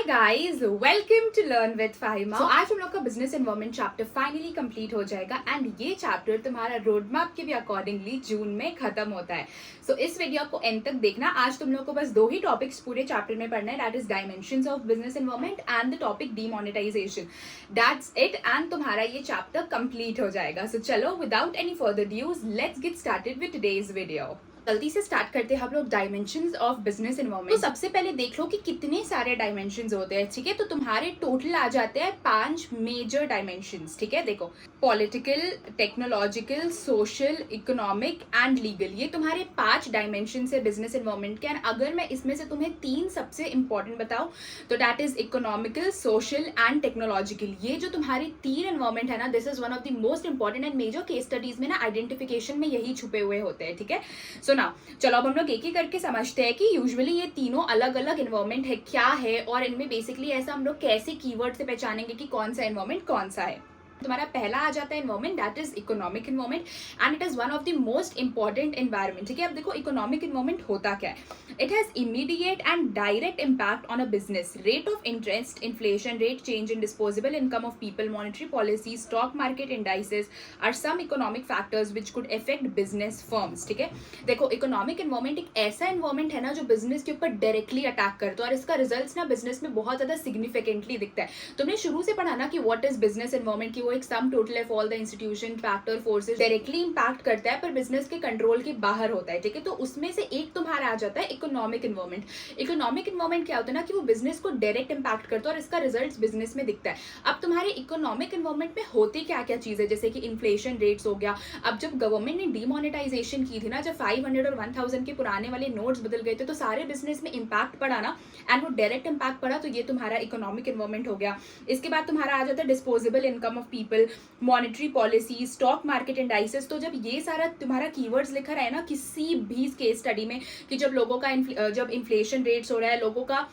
Guys, welcome to learn with Fahima. आज हम लोग का business environment chapter finally complete हो जाएगा एंड ये चैप्टर तुम्हारा रोड मैप के भी अकॉर्डिंगली जून में खत्म होता है। सो इस वीडियो को एंड तक देखना। आज तुम लोग को बस दो ही टॉपिक्स पूरे चैप्टर में पढ़ना है, that is dimensions of business environment and the topic demonetisation. That's it and तुम्हारा ये चैप्टर कंप्लीट हो जाएगा। सो चलो without any further dues let's get started with today's video. जल्दी से स्टार्ट करते हैं हम लोग डायमेंशंस ऑफ बिजनेस एनवायरनमेंट। तो सबसे पहले देख लो कि कितने सारे डायमेंशंस होते हैं, ठीक है। तो तुम्हारे टोटल आ जाते हैं 5 मेजर डायमेंशंस, ठीक है। देखो, political, technological, social, economic and legal, ये तुम्हारे 5 डायमेंशंस है बिजनेस एनवायरनमेंट के। एंड अगर मैं इसमें से तुम्हें 3 सबसे इंपॉर्टेंट बताऊं तो that is economical, social and technological. ये जो तुम्हारी 3 एनवायरनमेंट है ना, this is one of the most important and major case studies में ना आइडेंटिफिकेशन में यही छुपे हुए होते हैं, ठीक है। सो ना चलो अब हम लोग एक एक करके समझते हैं कि यूजुअली ये तीनों अलग अलग एनवायरनमेंट है क्या है, और इनमें बेसिकली ऐसा हम लोग कैसे कीवर्ड से पहचानेंगे कि कौन सा एनवायरनमेंट कौन सा है। तुम्हारा पहला आ जाता है environment, that is economic environment and it is one of the most important environment, ठीक है। अब देखो इकोनॉमिक एनवायरनमेंट होता क्या है। It has immediate and direct impact on a business, rate of interest, inflation rate, change in disposable income of people, monetary policy, stock market indices are some economic factors which could affect business firms, ठीक है। देखो economic environment एक ऐसा environment है ना जो business के ऊपर डायरेक्टली अटैक करता है और इसका रिजल्ट ना बिजनेस में बहुत ज्यादा सिग्निफिकेंटली दिखता है। तुमने शुरू से पढ़ा ना कि व्हाट इज बिजनेस एनवायरनमेंट, की वो एक sum total of all the institution factor forces directly impact करता है पर बिजनेस के कंट्रोल के बाहर होता है, ठीक है। तो उसमें से एक तुम्हारा आ जाता है इकोनॉमिक एनवायरनमेंट। इकोनॉमिक एनवायरनमेंट क्या होता है ना कि वो बिजनेस को डायरेक्ट इंपैक्ट करता है और इसका रिजल्ट बिजनेस में दिखता है। अब तुम्हारे इकोनॉमिक एनवायरनमेंट में होती क्या क्या चीज है, जैसे कि इन्फ्लेशन रेट्स हो गया। अब जब गवर्नमेंट ने डीमोनेटाइजेशन की थी ना, जब 500 और 1000 के पुराने वाले नोट्स बदल गए थे तो सारे बिजनेस में इंपैक्ट पड़ा ना, एंड वो डायरेक्ट इंपैक्ट पड़ा, तो ये तुम्हारा इकोनॉमिक एनवायरनमेंट हो गया। इसके बाद तुम्हारा आ जाता है disposable income of people, monetary policy, stock market indices. तो जब ये सारा तुम्हारा कीवर्ड्स लिखा रहा है ना किसी भी केस स्टडी में कि जब लोगों का जब इन्फ्लेशन रेट्स हो रहा है, लोगों का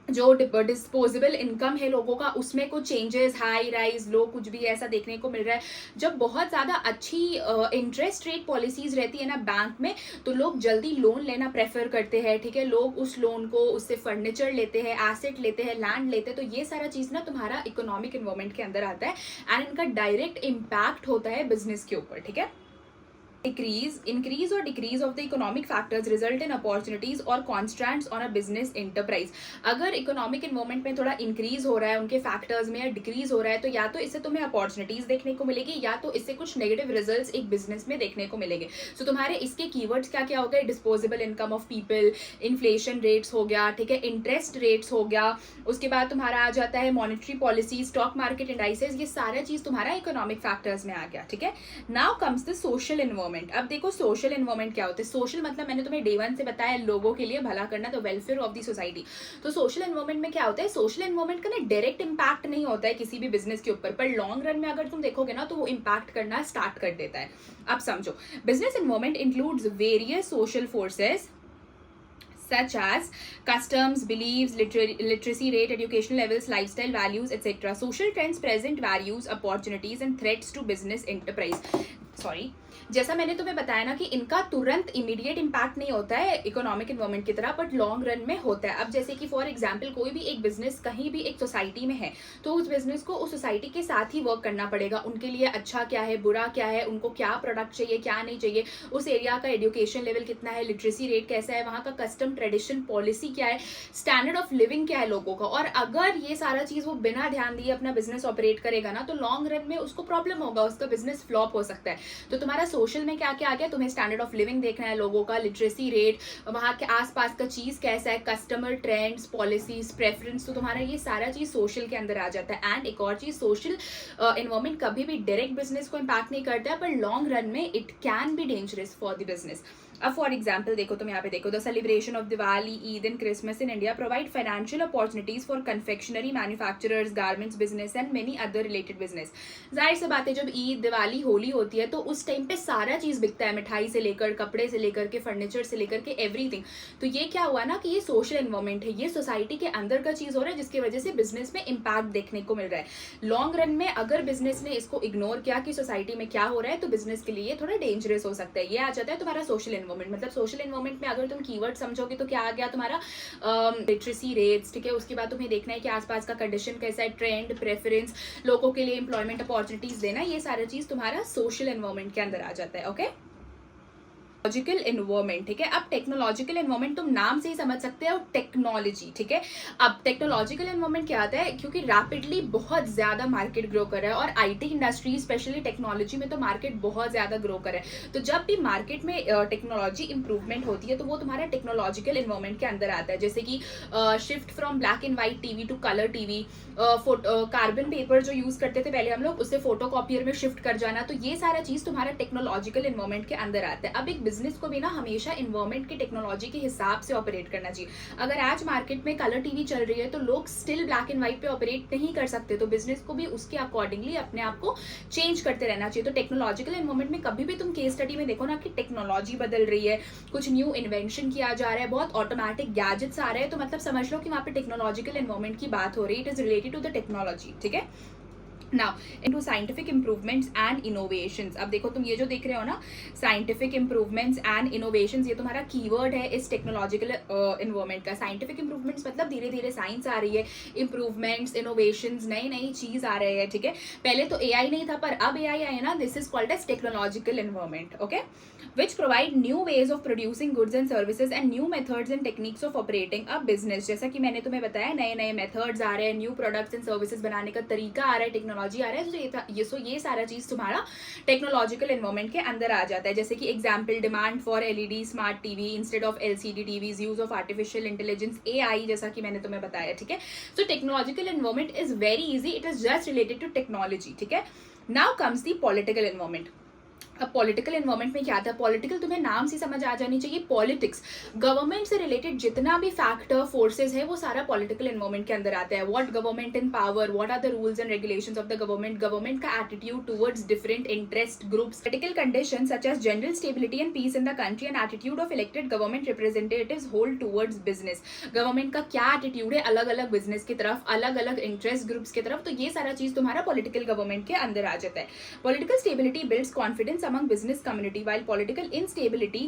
जो डिस्पोजेबल इनकम है लोगों का, उसमें कुछ चेंजेस, हाई राइज लो, कुछ भी ऐसा देखने को मिल रहा है। जब बहुत ज़्यादा अच्छी इंटरेस्ट रेट पॉलिसीज रहती है ना बैंक में, तो लोग जल्दी लोन लेना प्रेफर करते हैं, ठीक है। लोग उस लोन को, उससे फर्नीचर लेते हैं, एसेट लेते हैं, लैंड लेते हैं। तो ये सारा चीज़ ना तुम्हारा इकोनॉमिक एनवायरनमेंट के अंदर आता है एंड इनका डायरेक्ट इम्पैक्ट होता है बिजनेस के ऊपर, ठीक है। Increase or decrease of the economic factors result in opportunities or constraints on a business enterprise। अगर इकोनॉमिक एनवायरनमेंट में थोड़ा इंक्रीज हो रहा है उनके फैक्टर्स में या डिक्रीज हो रहा है, तो या तो इससे तुम्हें अपॉर्चुनिटीज देखने को मिलेगी या तो इससे कुछ नेगेटिव रिजल्ट्स एक बिजनेस में देखने को मिलेंगे। सो तुम्हारे इसके कीवर्ड्स क्या क्या हो गए, disposable income of people, inflation rates हो गया, ठीक है, इंटरेस्ट रेट्स हो गया। उसके बाद तुम्हारा आ जाता है monetary policy, stock market indices, ये सारा चीज तुम्हारा इकोनॉमिक फैक्टर्स में आ गया, ठीक है। Now comes the social environment. अब देखो सोशल एनवायरनमेंट क्या होता है। सोशल मतलब मैंने तुम्हें डे 1 से बताया लोगों के लिए भला करना, तो वेलफेयर ऑफ द सोसाइटी। तो सोशल एनवायरनमेंट में क्या होता है, सोशल एनवायरनमेंट का ना डायरेक्ट इंपैक्ट नहीं होता है किसी भी बिजनेस के ऊपर, पर लॉन्ग रन में अगर तुम देखोगे ना तो वो इंपैक्ट करना स्टार्ट कर देता है। अब समझो, business environment includes various social forces such as customs, beliefs, literacy rate, educational levels, lifestyle values, etc. Social trends present values, opportunities and threats to business enterprise. जैसा मैंने तुम्हें बताया ना कि इनका तुरंत इमीडिएट इंपैक्ट नहीं होता है इकोनॉमिक एनवायरनमेंट की तरह, बट लॉन्ग रन में होता है। अब जैसे कि फॉर एग्जांपल कोई भी एक बिजनेस कहीं भी एक सोसाइटी में है, तो उस बिजनेस को उस सोसाइटी के साथ ही वर्क करना पड़ेगा। उनके लिए अच्छा क्या है, बुरा क्या है, उनको क्या प्रोडक्ट चाहिए, क्या नहीं चाहिए, उस एरिया का एजुकेशन लेवल कितना है, लिटरेसी रेट कैसा है, वहाँ का कस्टम ट्रेडिशन पॉलिसी क्या है, स्टैंडर्ड ऑफ लिविंग क्या है लोगों का। और अगर ये सारा चीज वो बिना ध्यान दिए अपना बिजनेस ऑपरेट करेगा ना, तो लॉन्ग रन में उसको प्रॉब्लम होगा, उसका बिजनेस फ्लॉप हो सकता है। तो तुम्हारा सोशल में क्या क्या आ गया, तुम्हें स्टैंडर्ड ऑफ लिविंग देखना है लोगों का, लिटरेसी रेट, वहाँ के आसपास का चीज कैसा है, कस्टमर ट्रेंड्स, पॉलिसीज, प्रेफरेंस, तो तुम्हारा ये सारा चीज सोशल के अंदर आ जाता है। एंड एक और चीज, सोशल एनवायरनमेंट कभी भी डायरेक्ट बिजनेस को इंपैक्ट नहीं करता है, पर लॉन्ग रन में it can be dangerous for the business. अब फॉर एग्जाम्पल देखो, तुम यहाँ पे देखो, the celebration of Diwali, Eid and Christmas in India provide financial opportunities for confectionery manufacturers, garments business and many other related business. जाहिर सी बात है, जब ईद, दिवाली, होली होती है तो उस टाइम पे सारा चीज बिकता है, मिठाई से लेकर, कपड़े से लेकर के, फर्नीचर से लेकर के, एवरीथिंग। तो ये क्या हुआ ना कि ये सोशल एनवायरनमेंट है, ये सोसाइटी के अंदर का चीज हो रहा है, जिसकी वजह से बिजनेस में इंपैक्ट देखने को मिल रहा है। लॉन्ग रन में अगर बिजनेस ने इसको इग्नोर किया कि सोसाइटी में क्या हो रहा है, तो बिजनेस के लिए थोड़ा डेंजरस हो सकता है। ये आ जाता है तुम्हारा सोशल एनवायरनमेंट। एनवायरमेंट। मतलब सोशल एनवायरमेंट में अगर तुम कीवर्ड समझोगे तो क्या आ गया तुम्हारा लिटरेसी रेट्स, ठीक है। उसके बाद तुम्हें देखना है कि आसपास का कंडीशन कैसा है, ट्रेंड, प्रेफरेंस, लोगों के लिए एम्प्लॉयमेंट अपॉर्चुनिटीज देना, ये सारा चीज तुम्हारा सोशल एनवायरमेंट के अंदर आ जाता है। ओके, टेक्नोलॉजिकल एनवायरमेंट, ठीक है। अब टेक्नोलॉजिकल एनवायरमेंट तुम नाम से ही समझ सकते हो, टेक्नोलॉजी, ठीक है। अब टेक्नोलॉजिकल एनवायरमेंट क्या आता है, क्योंकि रैपिडली बहुत ज्यादा मार्केट ग्रो कर रहा है और आईटी इंडस्ट्री स्पेशली टेक्नोलॉजी में तो मार्केट बहुत ज्यादा ग्रो कर रहा है। तो जब भी मार्केट में टेक्नोलॉजी इंप्रूवमेंट होती है तो वो तुम्हारा टेक्नोलॉजिकल एनवायरमेंट के अंदर आता है। जैसे कि shift from black and white TV to colour TV, carbon paper जो यूज करते थे पहले हम लोग, उससे फोटो कॉपियर में शिफ्ट कर जाना, तो ये सारा चीज तुम्हारा टेक्नोलॉजिकल एनवायरमेंट के अंदर आता है। अब एक बिजनेस को भी ना हमेशा एनवायरमेंट की टेक्नोलॉजी के हिसाब से ऑपरेट करना चाहिए। अगर आज मार्केट में कलर टीवी चल रही है तो लोग स्टिल ब्लैक एंड व्हाइट पे ऑपरेट नहीं कर सकते, तो बिजनेस को भी उसके अकॉर्डिंगली अपने आप को चेंज करते रहना चाहिए। तो टेक्नोलॉजिकल एनवायरमेंट में कभी भी तुम केस स्टडी में देखो ना कि टेक्नोलॉजी बदल रही है, कुछ न्यू इन्वेंशन किया जा रहा है, बहुत ऑटोमेटिक गैजेट्स आ रहे हैं, तो मतलब समझ लो कि वहां पे टेक्नोलॉजिकल एनवायरमेंट की बात हो रही है। It is related to the technology, ठीक है। Now into scientific improvements and innovations, अब देखो तुम ये जो देख रहे हो ना scientific improvements and innovations, ये तुम्हारा कीवर्ड है इस टेक्नोलॉजिकल एनवायरमेंट का। साइंटिफिक इंप्रूवमेंट्स मतलब धीरे धीरे साइंस आ रही है, इंप्रूवमेंट्स, इनोवेशंस, नई नई चीज आ रही है, ठीक है। पहले तो एआई नहीं था पर अब एआई आया ना, this is called as technological environment, okay, which provide new ways of producing goods and services and new methods and techniques of operating a business। जैसा कि मैंने तुम्हें बताया नए नए मेथड्स आ रहे हैं, न्यू प्रोडक्ट्स एंड सर्विसेज बनाने का तरीका आ रहा है, टेक्नोलॉजी आ रहा है, तो ये सारा चीज तुम्हारा टेक्नोलॉजिकल एनवायरमेंट के अंदर आ जाता है। जैसे कि example, demand for LED smart TV instead of LCD TVs, use of artificial intelligence, AI, जैसा कि मैंने तुम्हें बताया, ठीक है। So technological environment is very easy, it is just related to technology, ठीक है। Now comes the political environment. अब पॉलिटिकल एनवायरमेंट में क्या आता है, पॉलिटिकल तुम्हें नाम से समझ आ जानी चाहिए, पॉलिटिक्स, गवर्नमेंट से रिलेटेड जितना भी फैक्टर, फोर्सेस है, वो सारा पॉलिटिकल एनवायरमेंट के अंदर आता है। What government in power, what are the rules and regulations of the government, government का attitude towards different interest groups, political conditions such as general stability and peace in the country and attitude of elected government representatives hold towards business. Government का क्या attitude है अलग अलग business की तरफ, अलग अलग इंटरेस्ट ग्रुप्स की तरफ, तो ये सारा चीज तुम्हारा पॉलिटिकल गवर्नमेंट के अंदर आ जाता है। Political stability builds confidence among business community, while political instability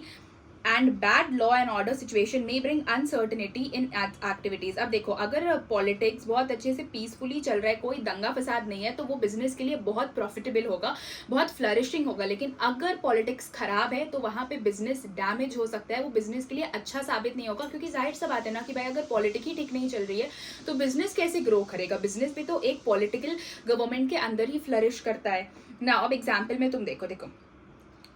and bad law and order situation may bring uncertainty in activities। अब देखो अगर पॉलिटिक्स बहुत अच्छे से पीसफुली चल रहा है, कोई दंगा फसाद नहीं है, तो वो बिजनेस के लिए बहुत प्रॉफिटेबल होगा, बहुत फ्लरिशिंग होगा। लेकिन अगर पॉलिटिक्स खराब है तो वहां पे बिजनेस डैमेज हो सकता है, वो बिजनेस के लिए अच्छा साबित नहीं होगा, क्योंकि जाहिर सा बात है ना कि भाई अगर पॉलिटिक्स ही ठीक नहीं चल रही है तो बिजनेस कैसे ग्रो करेगा। बिजनेस भी तो एक पॉलिटिकल गवर्नमेंट के अंदर ही फ्लरिश करता है ना। अब एग्जाम्पल में तुम देखो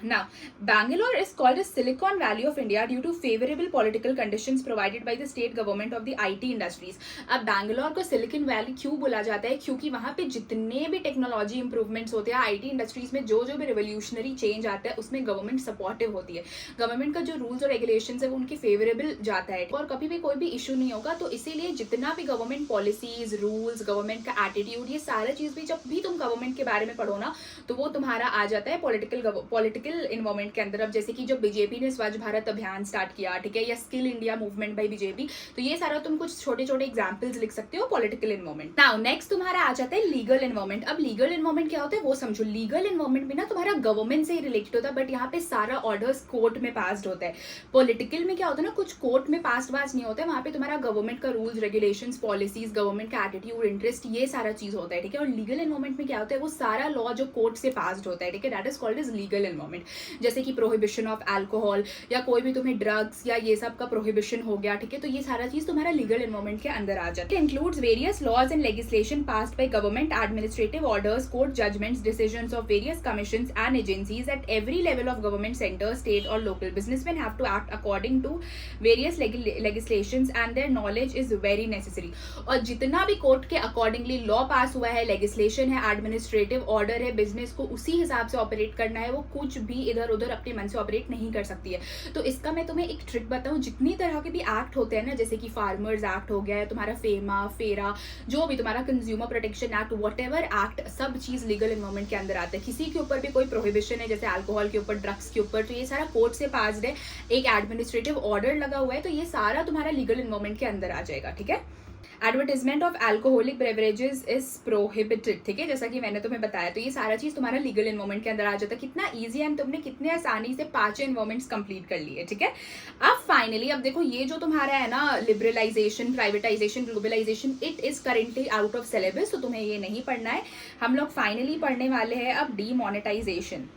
Now, Bangalore is called the Silicon Valley of India due to favorable political conditions provided by the state government of the IT industries। अब बैंगलोर को सिलिकॉन वैली क्यों बोला जाता है, क्योंकि वहां पे जितने भी टेक्नोलॉजी इंप्रूवमेंट्स होते हैं, आईटी इंडस्ट्रीज में जो भी रिवोल्यूशनरी चेंज आता है उसमें गवर्नमेंट सपोर्टिव होती है। गवर्नमेंट का जो रूल्स और रेगुलेशंस है वो उनकी फेवरेबल जाता है और कभी भी कोई भी इशू नहीं होगा। तो इसीलिए जितना भी गवर्नमेंट पॉलिसीज, रूल्स, गवर्नमेंट का एटीट्यूड, ये सारा चीज भी जब भी तुम गवर्नमेंट के बारे में पढ़ो ना तो वो तुम्हारा आ जाता है पॉलिटिकल एनवायरमेंट के अंदर। अब जैसे कि जब बीजेपी ने स्वच्छ भारत अभियान स्टार्ट किया, ठीक है, या skill India movement by BJP, तो ये सारा तुम कुछ छोटे छोटे एग्जांपल्स लिख सकते हो पॉलिटिकल एनवायरमेंट। नाउ नेक्स्ट तुम्हारा आ जाता है लीगल एनवायरमेंट। अब लीगल एनवायरमेंट क्या होता है वो समझो। लीगल एनवायरमेंट भी ना तुम्हारा गवर्नमेंट से ही रिलेटेड होता है, बट यहाँ पे सारा ऑर्डर्स कोर्ट में पास्ड होता है। पॉलिटिकल में क्या होता है ना, कुछ कोर्ट में पास्ड नहीं होता है, वहां पे तुम्हारा गवर्नमेंट का रूल्स, रेगुलेशंस, पॉलिसीज, गवर्नमेंट का एटीट्यूड, इंटरेस्ट, ये सारा चीज होता है, ठीक है। और लीगल एनवायरमेंट में क्या होता है, वो सारा लॉ जो कोर्ट से पास्ड होता है, ठीक है, that is called is legal environment. जैसे कि प्रोहिबिशन ऑफ अल्कोहल या कोई भी तुम्हें ड्रग्स या ये सब का प्रोहिबिशन हो गया, ठीक है, तो ये सारा चीज तुम्हारा लीगल एनवायरमेंट के अंदर आ जाता है। It includes various laws and legislation passed by government, administrative orders, court judgments, decisions of various commissions and agencies at every level of government, centre, state और local. Businessmen have to act according to various legislations and their knowledge is very necessary. और जितना भी court के accordingly law पास हुआ है, legislation है, administrative order है, business को उसी हिसाब से ऑपरेट करना है, वो कुछ भी इधर उधर अपने मन से ऑपरेट नहीं कर सकती है। तो इसका मैं तुम्हें एक ट्रिक बताऊं, जितनी तरह के भी एक्ट होते हैं ना, जैसे कि फार्मर्स एक्ट हो गया है, तुम्हारा फेमा, फेरा, जो भी तुम्हारा consumer protection act, whatever act, सब चीज लीगल एनवायरमेंट के अंदर आता है। किसी के ऊपर भी कोई प्रोहिबिशन है, जैसे अल्कोहल के ऊपर, ड्रग्स के ऊपर, तो ये सारा कोर्ट से पास्ड है, एक एडमिनिस्ट्रेटिव ऑर्डर लगा हुआ है, तो ये सारा तुम्हारा लीगल एनवायरमेंट के अंदर आ जाएगा, ठीक है। Advertisement of alcoholic beverages is prohibited, ठीक है, जैसा कि मैंने तुम्हें बताया। तो ये सारा चीज तुम्हारा लीगल एनवायरमेंट के अंदर आ जाता है। कितना ईजी है, तुमने कितने आसानी से 5 एनवायरमेंट्स कंप्लीट कर लिए, ठीक है। अब फाइनली अब देखो ये जो तुम्हारा है ना liberalisation, privatisation, globalisation, it is currently out of syllabus, तो तुम्हें ये नहीं पढ़ना है। हम लोग फाइनली पढ़ने वाले हैं अब डीमोनेटाइजेशन।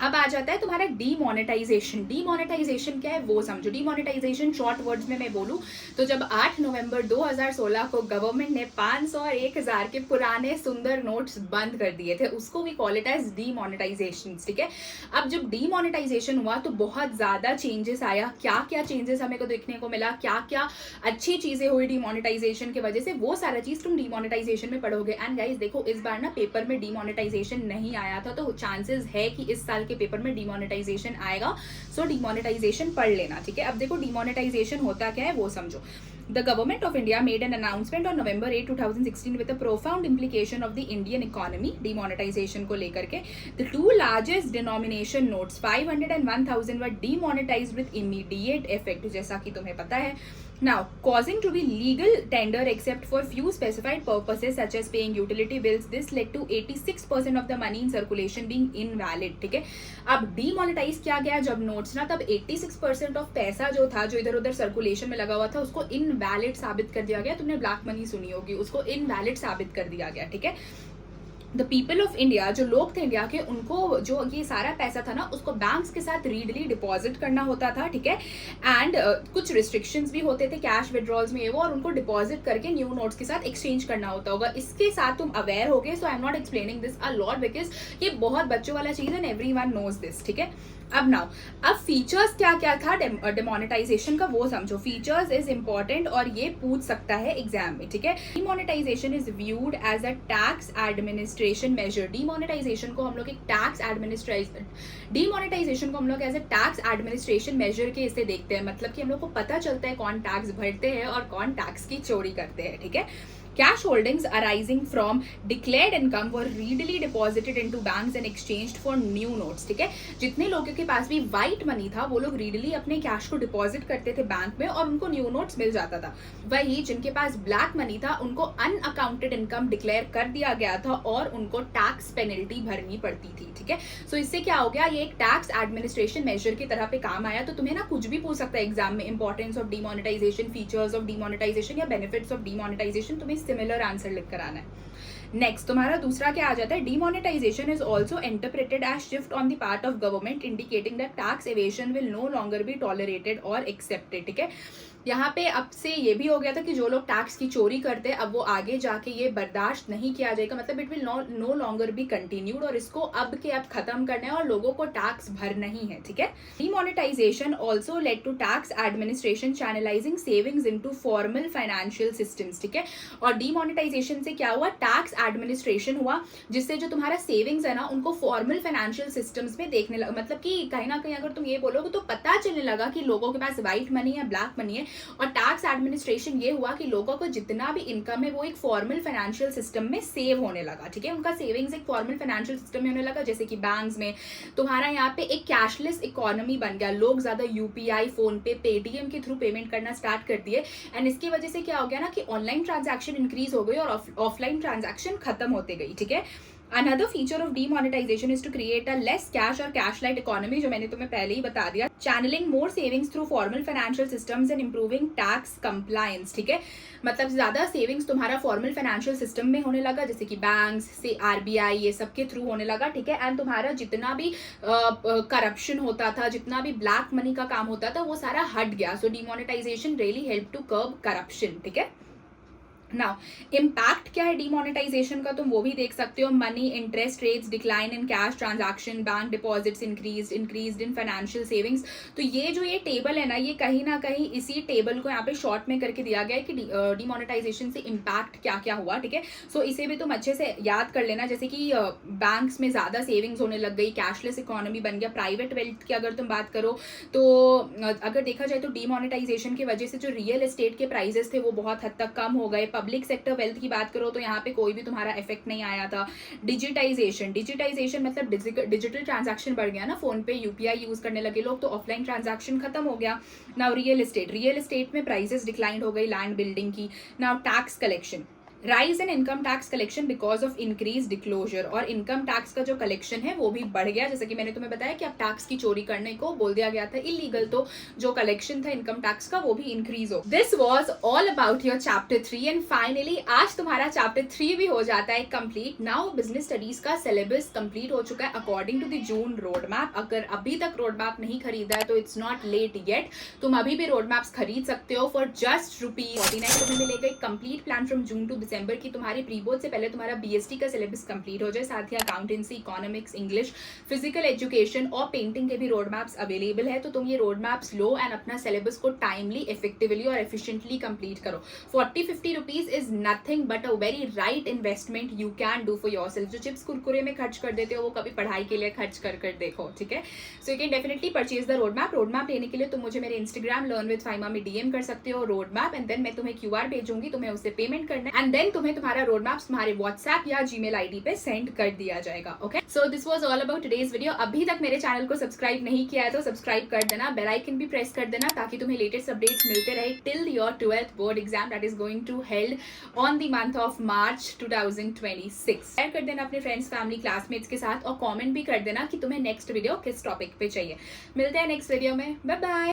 अब आ जाता है तुम्हारा डीमोनेटाइजेशन। डीमोनेटाइजेशन क्या है वो समझो। डीमोनेटाइजेशन शॉर्ट वर्ड्स में मैं बोलूं तो जब 8 नवंबर 2016 को गवर्नमेंट ने 500 और 1000 के पुराने सुंदर नोट्स बंद कर दिए थे, उसको भी कॉल इट एज डीमोनेटाइजेशन, ठीक है। अब जब डीमोनेटाइजेशन हुआ तो बहुत ज्यादा चेंजेस आया। क्या क्या चेंजेस हमें को देखने को मिला, क्या क्या अच्छी चीजें हुई डीमोनेटाइजेशन की वजह से, वो सारा चीज तुम डीमोनेटाइजेशन में पढ़ोगे। एंड गाइस देखो इस बार ना पेपर में डीमोनेटाइजेशन नहीं आया था, तो चांसेस है कि इस साल के पेपर में डीमोनेटाइजेशन आएगा। सो डीमोनेटाइजेशन पढ़ लेना, ठीक है। अब देखो डीमोनेटाइजेशन होता क्या है वो समझो। The government of India made an announcement on November 8, 2016 with a profound implication of the Indian economy, demonetization को लेकर के। The two largest denomination notes 500 and 1000 were demonetized with immediate effect, जैसा कि तुम्हें पता है। Now, causing to be legal tender except for few specified purposes such as paying utility bills, this led to 86% of the money in circulation being invalid, ठीक है। अब demonetize किया गया जब notes ना, तब 86% ऑफ पैसा जो था, जो इधर उधर सर्कुलेशन में लगा हुआ था, उसको इनवैलिड साबित कर दिया गया। तुमने ब्लैक मनी सुनी होगी, उसको इनवैलिड साबित कर दिया गया, ठीक है। द पीपल ऑफ इंडिया, जो लोग थे इंडिया के, उनको जो ये सारा पैसा था ना, उसको बैंक्स के साथ रीडली डिपॉजिट करना होता था, ठीक है। एंड कुछ रिस्ट्रिक्शंस भी होते थे कैश विड्रॉल्स में वो, और उनको डिपॉजिट करके न्यू नोट्स के साथ एक्सचेंज करना होता होगा। इसके साथ तुम अवेयर हो गए, so I am not explaining this a lot because ये बहुत बच्चों वाला चीज है, एवरीवन नोज दिस, ठीक है। अब फीचर्स क्या क्या था डिमोनेटाइजेशन का वो समझो। फीचर्स इज इंपॉर्टेंट और ये पूछ सकता है एग्जाम में, ठीक है। Demonetisation is viewed as a tax administration measure. Demonetisation को हम लोग एक टैक्स एडमिनिस्ट्रेशन मेजर के इससे देखते हैं, मतलब कि हम लोग को पता चलता है कौन टैक्स भरते हैं और कौन टैक्स की चोरी करते हैं, ठीक है। Cash holdings arising from declared income were readily deposited into banks and exchanged for new notes, ठीक है। जितने लोगों के पास भी व्हाइट मनी था वो लोग रीडली अपने कैश को डिपॉजिट करते थे बैंक में और उनको न्यू नोट्स मिल जाता था। वही जिनके पास ब्लैक मनी था उनको अनअकाउंटेड इनकम डिक्लेयर कर दिया गया था और उनको टैक्स पेनल्टी भरनी पड़ती थी, ठीक है। सो इससे क्या हो गया, ये एक टैक्स एडमिनिस्ट्रेशन मेजर की तरह पे काम आया। तो तुम्हें ना कुछ भी पूछ सकता है एग्जाम में, importance of demonetization, features of demonetization या बेनिफिट्स ऑफ डीमोनेटाइजेशन, तुम्हें सिमिलर आंसर लिख कर आना है। नेक्स्ट तुम्हारा दूसरा क्या आ जाता है, demonetization is also interpreted as shift on the part of government indicating that tax evasion will no longer be tolerated और एक्सेप्टेड, ठीक है। यहाँ पे अब से ये भी हो गया था कि जो लोग टैक्स की चोरी करते हैं अब वो आगे जाके ये बर्दाश्त नहीं किया जाएगा, मतलब it will no longer be continued, और इसको अब के अब खत्म करना है और लोगों को टैक्स भरना ही है, ठीक है। Demonetization also led to tax administration channelizing savings into formal financial systems, ठीक है। और डीमोनेटाइजेशन से क्या हुआ, टैक्स एडमिनिस्ट्रेशन हुआ, जिससे जो तुम्हारा सेविंग्स है ना उनको फॉर्मल फाइनेंशियल सिस्टम्स में देखने लगा, मतलब कि कहीं ना कहीं अगर तुम ये बोलोगे तो पता चलने लगा कि लोगों के पास व्हाइट मनी है, ब्लैक मनी है। और टैक्स एडमिनिस्ट्रेशन ये हुआ कि लोगों को जितना भी इनकम है वो एक फॉर्मल फाइनेंशियल सिस्टम में सेव होने लगा, ठीक है। उनका सेविंग्स एक फॉर्मल फाइनेंशियल सिस्टम में होने लगा, जैसे कि बैंक्स में। तुम्हारा यहाँ पे एक कैशलेस इकोनॉमी बन गया, लोग ज्यादा यूपीआई, फोन पे, पेटीएम के थ्रू पेमेंट करना स्टार्ट कर दिए। एंड इसकी वजह से क्या हो गया ना कि ऑनलाइन ट्रांजैक्शन इंक्रीज हो गई और ऑफलाइन ट्रांजैक्शन खत्म होते गई, ठीक है। Another feature of demonetization is to create a less cash or cash light economy, जो मैंने तुम्हें पहले ही बता दिया। Channeling more savings through formal financial systems and improving tax compliance, ठीक है। मतलब ज्यादा सेविंग्स तुम्हारा फॉर्मल फाइनेंशियल सिस्टम में होने लगा, जैसे कि बैंक्स से, आरबीआई, ये सब के थ्रू होने लगा, ठीक है। एंड तुम्हारा जितना भी करप्शन होता था, जितना भी ब्लैक मनी का काम होता था, वो सारा हट गया। So demonetisation really help to curb corruption, ठीक है। नाउ इम्पैक्ट क्या है डीमोनेटाइजेशन का, तुम वो भी देख सकते हो। Money, interest rates, decline in cash transaction, bank deposits increase in financial savings. तो ये जो ये टेबल है ना कहीं इसी टेबल को यहाँ पे शॉर्ट में करके दिया गया है कि डीमोनेटाइजेशन से इम्पैक्ट क्या क्या हुआ, ठीक है। सो इसे भी तुम अच्छे से याद कर लेना, जैसे कि बैंक्स में ज्यादा सेविंग्स होने लग गई, कैशलेस इकोनॉमी बन गया। प्राइवेट वेल्थ की अगर तुम बात करो तो अगर देखा जाए तो डीमोनेटाइजेशन की वजह से जो रियल एस्टेट के प्राइजेस थे वो बहुत हद तक कम हो गए। पब्लिक सेक्टर वेल्थ की बात करो तो यहाँ पे कोई भी तुम्हारा इफेक्ट नहीं आया था। डिजिटाइजेशन मतलब डिजिटल ट्रांजैक्शन बढ़ गया ना, फोन पे यूपीआई यूज करने लगे लोग, तो ऑफलाइन ट्रांजैक्शन खत्म हो गया। नाउ रियल एस्टेट में प्राइसेस डिक्लाइन हो गई लैंड बिल्डिंग की। Now tax collection, rise in income tax collection because of increase disclosure, और इनकम टैक्स का जो कलेक्शन है वो भी बढ़ गया, जैसे कि मैंने तुम्हें बताया कि अब टैक्स की चोरी करने को बोल दिया गया था इलीगल, तो जो कलेक्शन था इनकम टैक्स का वो भी इंक्रीज हो। This was all about your chapter 3 and finally आज तुम्हारा चैप्टर 3 भी हो जाता है कंप्लीट। नाउ बिजनेस स्टडीज का सिलेबस कंप्लीट हो चुका है according to the June road map. अगर अभी तक रोड मैप नहीं खरीदा है तो इट्स नॉट लेट येट, तुम अभी भी रोड मैप्स खरीद सकते हो फॉर जस्ट ₹49। तुम्हें मिलेगा एक complete plan from June to December की तुम्हारी प्री बोर्ड से पहले तुम्हारा बीएसटी का सिलेबस कंप्लीट हो जाए, साथ ही accountancy, economics, English, physical education और पेंटिंग के भी रोड मैप्स अवेलेबल है। तो तुम ये रोड मैप्स लो एंड अपना सिलेबस को टाइमली, इफेक्टिवली और एफिशिएंटली कंप्लीट करो। 40-50 rupees is nothing but a very right investment you can do for yourself. जो चिप्स कुरकुरे में खर्च कर देते हो वो कभी पढ़ाई के लिए खर्च कर देखो, ठीक है। So you can definitely purchase the road map. Road map लेने के लिए तुम मुझे मेरे इंस्टाग्राम लर्न विद फाइमा में डीएम कर सकते हो रोड मैप, एंड देन मैं तुम्हें क्यूआर भेजूंगी, तुम्हें उससे पेमेंट करना है, एंड देन तुम्हें तुम्हारा रोड मैप्स तुम्हारे व्हाट्सएप या जीमेल आईडी पे सेंड कर दिया जाएगा। Okay, so this was all about today's video. अभी तक मेरे चैनल को सब्सक्राइब नहीं किया है तो सब्सक्राइब कर देना, बेल आइकन भी प्रेस कर देना ताकि तुम्हें लेटेस्ट अपडेट्स मिलते रहे till your 12th board exam that is going to held on the month of March 2026। Share कर देना अपने फ्रेंड्स, फैमिली, क्लासमेट्स के साथ, और कमेंट भी कर देना कि तुम्हें नेक्स्ट वीडियो किस टॉपिक पे चाहिए। मिलते हैं नेक्स्ट वीडियो में, बाय बाय।